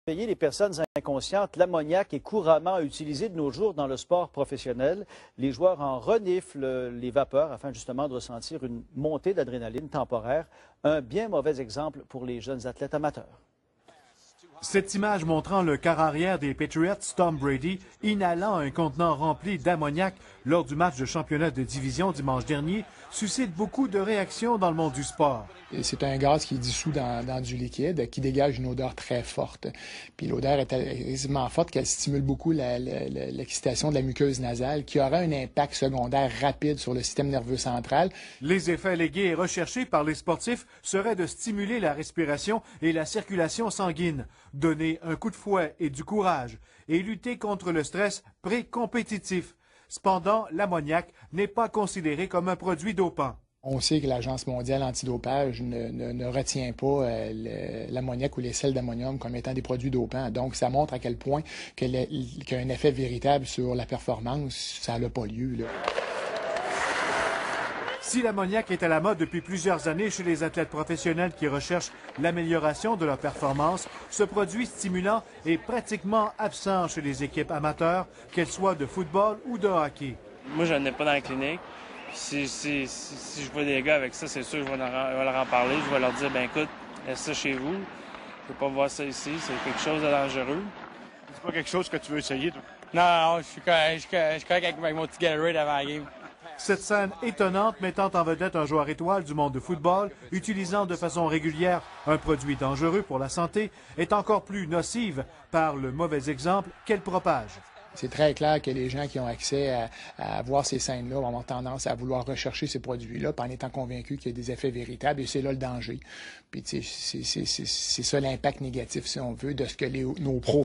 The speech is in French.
Les personnes inconscientes, l'ammoniac est couramment utilisé de nos jours dans le sport professionnel. Les joueurs en reniflent les vapeurs afin justement de ressentir une montée d'adrénaline temporaire. Un bien mauvais exemple pour les jeunes athlètes amateurs. Cette image montrant le quart arrière des Patriots, Tom Brady, inhalant un contenant rempli d'ammoniac lors du match de championnat de division dimanche dernier, suscite beaucoup de réactions dans le monde du sport. C'est un gaz qui est dissous dans du liquide, qui dégage une odeur très forte. Puis l'odeur est tellement forte qu'elle stimule beaucoup l'excitation de la muqueuse nasale, qui aura un impact secondaire rapide sur le système nerveux central. Les effets allégués et recherchés par les sportifs seraient de stimuler la respiration et la circulation sanguine, donner un coup de fouet et du courage, et lutter contre le stress pré-compétitif. Cependant, l'ammoniac n'est pas considéré comme un produit dopant. On sait que l'Agence mondiale antidopage ne retient pas l'ammoniac ou les sels d'ammonium comme étant des produits dopants. Donc, ça montre à quel point qu'il y a un effet véritable sur la performance. Ça n'a pas lieu, là. Si l'ammoniac est à la mode depuis plusieurs années chez les athlètes professionnels qui recherchent l'amélioration de leur performance, ce produit stimulant est pratiquement absent chez les équipes amateurs, qu'elles soient de football ou de hockey. Moi, je n'en ai pas dans la clinique. Si je vois des gars avec ça, c'est sûr que je vais leur en parler. Je vais leur dire, ben écoute, laisse ça chez vous. Je ne peux pas voir ça ici. C'est quelque chose de dangereux. C'est pas quelque chose que tu veux essayer, toi? Non, je suis correct avec mon petit Gatorade avant la game. Cette scène étonnante mettant en vedette un joueur étoile du monde de football, utilisant de façon régulière un produit dangereux pour la santé, est encore plus nocive par le mauvais exemple qu'elle propage. C'est très clair que les gens qui ont accès à voir ces scènes-là vont avoir tendance à vouloir rechercher ces produits-là en étant convaincus qu'il y a des effets véritables, et c'est là le danger. Puis c'est ça l'impact négatif, si on veut, de ce que nos pros